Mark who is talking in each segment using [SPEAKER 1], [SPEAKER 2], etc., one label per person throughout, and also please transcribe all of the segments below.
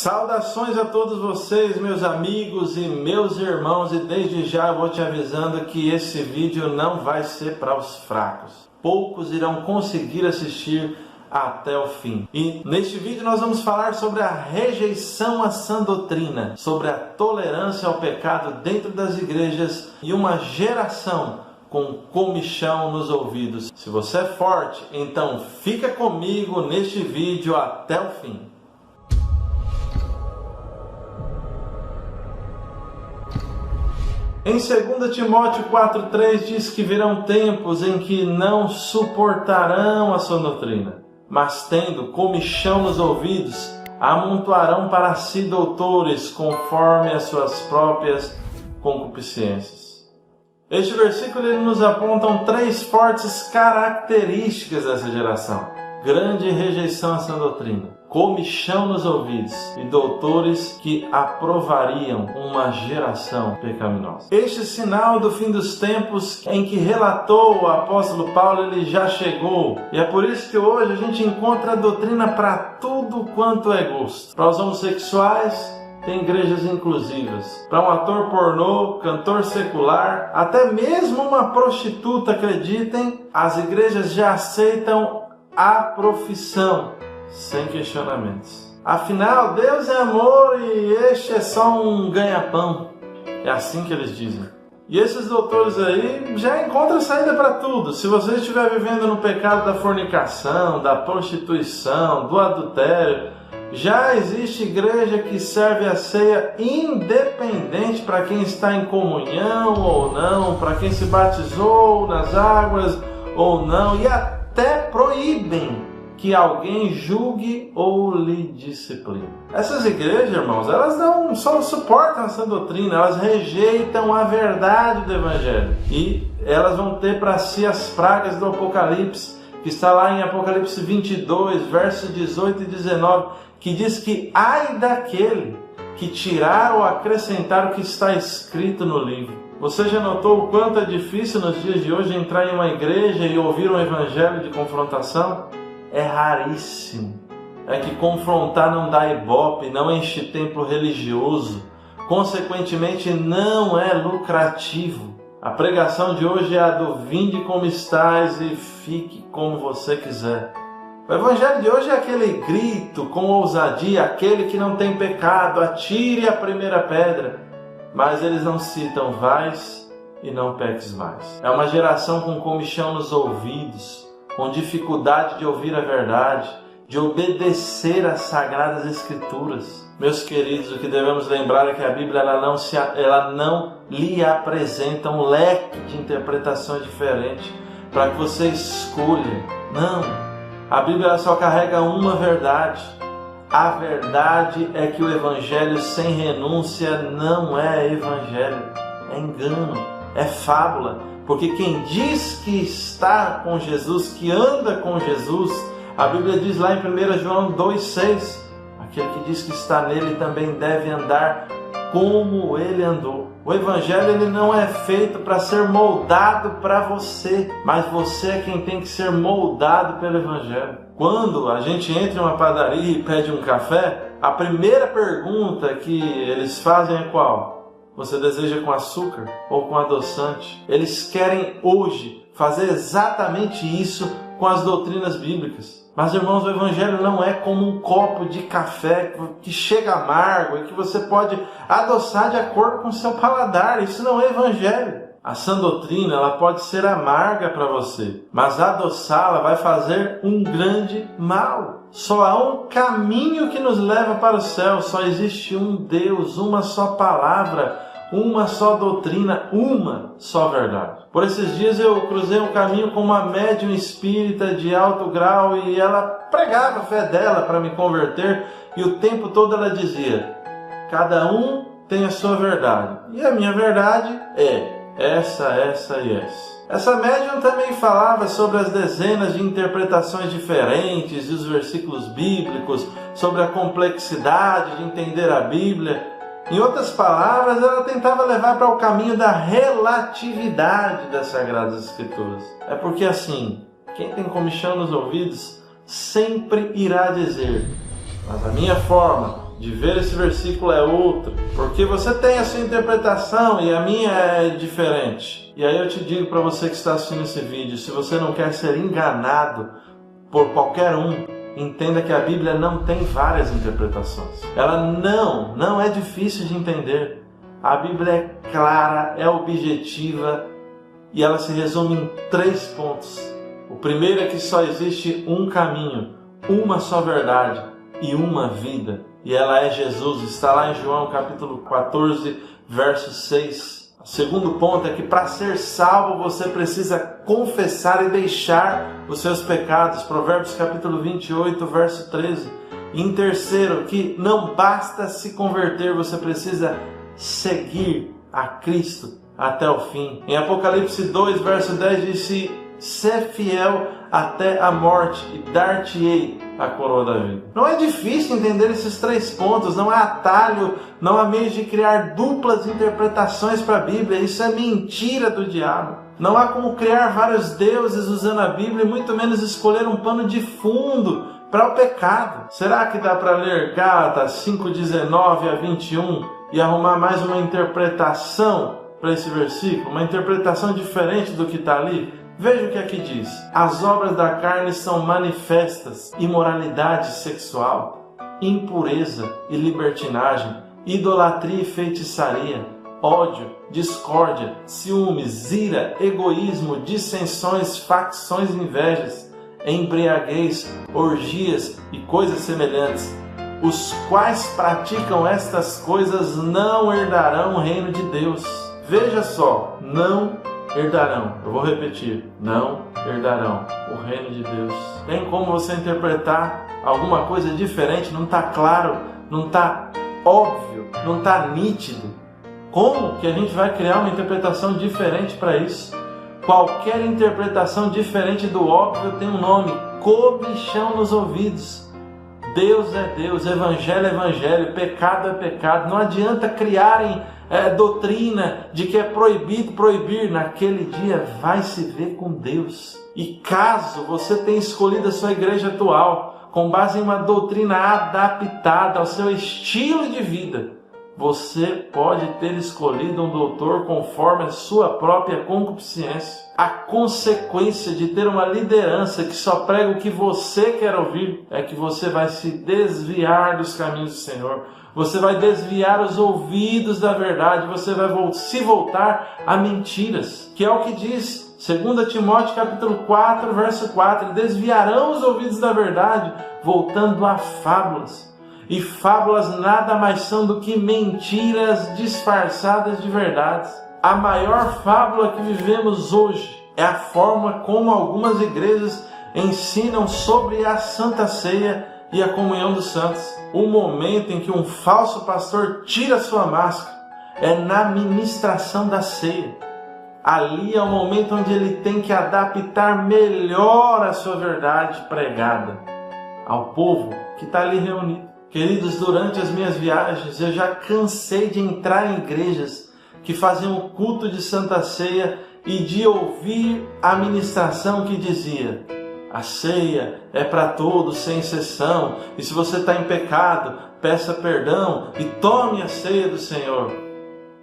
[SPEAKER 1] Saudações a todos vocês, meus amigos e meus irmãos, e desde já eu vou te avisando que esse vídeo não vai ser para os fracos. Poucos irão conseguir assistir até o fim. E neste vídeo nós vamos falar sobre a rejeição à sã doutrina, sobre a tolerância ao pecado dentro das igrejas e uma geração com comichão nos ouvidos. Se você é forte, então fica comigo neste vídeo até o fim. Em 2 Timóteo 4,3 diz que virão tempos em que não suportarão a sã doutrina, mas tendo comichão nos ouvidos, amontoarão para si doutores conforme as suas próprias concupiscências. Este versículo ele nos aponta três fortes características dessa geração: grande rejeição à sã doutrina, comichão nos ouvidos e doutores que aprovariam uma geração pecaminosa. Este sinal do fim dos tempos em que relatou o apóstolo Paulo, ele já chegou. E é por isso que hoje a gente encontra a doutrina para tudo quanto é gosto. Para os homossexuais, tem igrejas inclusivas. Para um ator pornô, cantor secular, até mesmo uma prostituta, acreditem, as igrejas já aceitam a profissão sem questionamentos. Afinal, Deus é amor e este é só um ganha-pão. É assim que eles dizem. E esses doutores aí já encontram saída para tudo. Se você estiver vivendo no pecado da fornicação, da prostituição, do adultério, já existe igreja que serve a ceia independente para quem está em comunhão ou não, para quem se batizou nas águas ou não, e até proíbem que alguém julgue ou lhe discipline. Essas igrejas, irmãos, elas não só suportam essa doutrina, elas rejeitam a verdade do Evangelho. E elas vão ter para si as pragas do Apocalipse, que está lá em Apocalipse 22, versos 18 e 19, que diz que ai daquele que tirar ou acrescentar o que está escrito no livro. Você já notou o quanto é difícil nos dias de hoje entrar em uma igreja e ouvir um evangelho de confrontação? É raríssimo. É que confrontar não dá ibope, não enche templo religioso, consequentemente não é lucrativo. A pregação de hoje é a do vinde como estais e fique como você quiser. O evangelho de hoje é aquele grito com ousadia, aquele que não tem pecado, atire a primeira pedra. Mas eles não citam vais e não peques mais. É uma geração com comichão nos ouvidos, com dificuldade de ouvir a verdade, de obedecer às Sagradas Escrituras. Meus queridos, o que devemos lembrar é que a Bíblia ela não lhe apresenta um leque de interpretações diferentes para que você escolha. Não, a Bíblia só carrega uma verdade. A verdade é que o Evangelho sem renúncia não é Evangelho, é engano, é fábula. Porque quem diz que está com Jesus, que anda com Jesus, a Bíblia diz lá em 1 João 2,6, aquele que diz que está nele também deve andar como ele andou. O Evangelho ele não é feito para ser moldado para você, mas você é quem tem que ser moldado pelo Evangelho. Quando a gente entra em uma padaria e pede um café, a primeira pergunta que eles fazem é qual? Você deseja com açúcar ou com adoçante? Eles querem hoje fazer exatamente isso com as doutrinas bíblicas. Mas, irmãos, o Evangelho não é como um copo de café que chega amargo e que você pode adoçar de acordo com o seu paladar. Isso não é Evangelho. A sã doutrina ela pode ser amarga para você, mas adoçá-la vai fazer um grande mal. Só há um caminho que nos leva para o céu. Só existe um Deus, uma só palavra, uma só doutrina, uma só verdade. Por esses dias eu cruzei um caminho com uma médium espírita de alto grau e ela pregava a fé dela para me converter e o tempo todo ela dizia: cada um tem a sua verdade e a minha verdade é essa e essa. Essa médium também falava sobre as dezenas de interpretações diferentes e os versículos bíblicos, sobre a complexidade de entender a Bíblia. Em outras palavras, ela tentava levar para o caminho da relatividade das Sagradas Escrituras. É porque assim, quem tem comichão nos ouvidos sempre irá dizer: mas a minha forma, de ver esse versículo é outra, porque você tem a sua interpretação e a minha é diferente. E aí eu te digo para você que está assistindo esse vídeo, se você não quer ser enganado por qualquer um, entenda que a Bíblia não tem várias interpretações. Ela não é difícil de entender. A Bíblia é clara, é objetiva e ela se resume em 3 pontos. O primeiro é que só existe um caminho, uma só verdade e uma vida. E ela é Jesus. Está lá em João capítulo 14, verso 6. O segundo ponto é que para ser salvo você precisa confessar e deixar os seus pecados. Provérbios capítulo 28, verso 13. E em terceiro, que não basta se converter, você precisa seguir a Cristo até o fim. Em Apocalipse 2, verso 10 diz: "Sê fiel até a morte e dar-te-ei a coroa da vida." Não é difícil entender esses 3 pontos, não há atalho, não há meio de criar duplas interpretações para a Bíblia. Isso é mentira do diabo. Não há como criar vários deuses usando a Bíblia e muito menos escolher um pano de fundo para o pecado. Será que dá para ler Gálatas 5:19 a 21 e arrumar mais uma interpretação para esse versículo? Uma interpretação diferente do que está ali? Veja o que aqui diz: "As obras da carne são manifestas: imoralidade sexual, impureza e libertinagem, idolatria e feitiçaria, ódio, discórdia, ciúmes, ira, egoísmo, dissensões, facções e invejas, embriaguez, orgias e coisas semelhantes. Os quais praticam estas coisas não herdarão o reino de Deus." Veja só, não herdarão. Eu vou repetir: não herdarão o reino de Deus. Tem como você interpretar alguma coisa diferente? Não está claro, não está óbvio, não está nítido. Como que a gente vai criar uma interpretação diferente para isso? Qualquer interpretação diferente do óbvio tem um nome: comichão nos ouvidos. Deus é Deus, Evangelho é Evangelho, pecado é pecado. Não adianta criarem doutrina de que é proibido proibir. Naquele dia vai se ver com Deus. E caso você tenha escolhido a sua igreja atual com base em uma doutrina adaptada ao seu estilo de vida, você pode ter escolhido um doutor conforme a sua própria concupiscência. A consequência de ter uma liderança que só prega o que você quer ouvir é que você vai se desviar dos caminhos do Senhor. Você vai desviar os ouvidos da verdade. Você vai se voltar a mentiras. Que é o que diz 2 Timóteo capítulo 4, verso 4. Desviarão os ouvidos da verdade, voltando a fábulas. E fábulas nada mais são do que mentiras disfarçadas de verdades. A maior fábula que vivemos hoje é a forma como algumas igrejas ensinam sobre a Santa Ceia e a comunhão dos santos. O momento em que um falso pastor tira sua máscara é na ministração da ceia. Ali é o momento onde ele tem que adaptar melhor a sua verdade pregada ao povo que está ali reunido. Queridos, durante as minhas viagens eu já cansei de entrar em igrejas que faziam o culto de Santa Ceia e de ouvir a ministração que dizia: a ceia é para todos sem exceção, e se você está em pecado, peça perdão e tome a ceia do Senhor.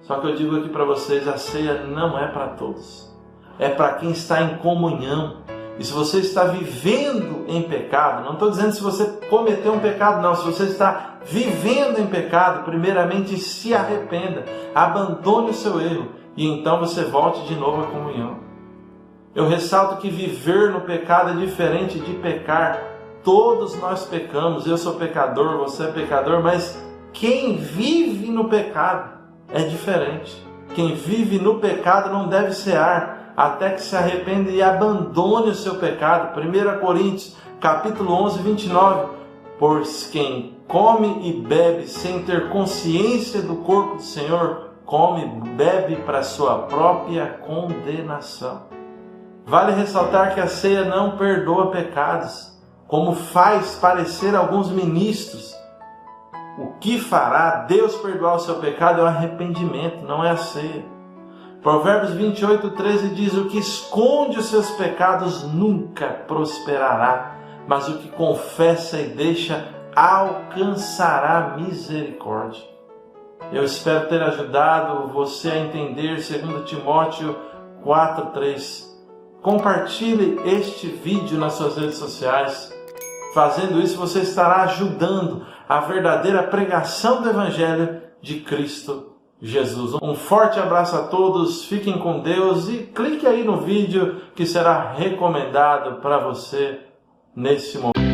[SPEAKER 1] Só que eu digo aqui para vocês, a ceia não é para todos, é para quem está em comunhão. E se você está vivendo em pecado, não estou dizendo se você cometeu um pecado, não. Se você está vivendo em pecado, primeiramente se arrependa, abandone o seu erro e então você volte de novo à comunhão. Eu ressalto que viver no pecado é diferente de pecar. Todos nós pecamos, eu sou pecador, você é pecador, mas quem vive no pecado é diferente. Quem vive no pecado não deve cear até que se arrependa e abandone o seu pecado. 1 Coríntios, capítulo 11, 29. Pois quem come e bebe sem ter consciência do corpo do Senhor, come e bebe para sua própria condenação. Vale ressaltar que a ceia não perdoa pecados, como faz parecer alguns ministros. O que fará Deus perdoar o seu pecado é o arrependimento, não é a ceia. Provérbios 28, 13 diz: o que esconde os seus pecados nunca prosperará, mas o que confessa e deixa alcançará misericórdia. Eu espero ter ajudado você a entender 2 Timóteo 4:3. Compartilhe este vídeo nas suas redes sociais. Fazendo isso, você estará ajudando a verdadeira pregação do Evangelho de Cristo Jesus. Um forte abraço a todos, fiquem com Deus e clique aí no vídeo que será recomendado para você nesse momento.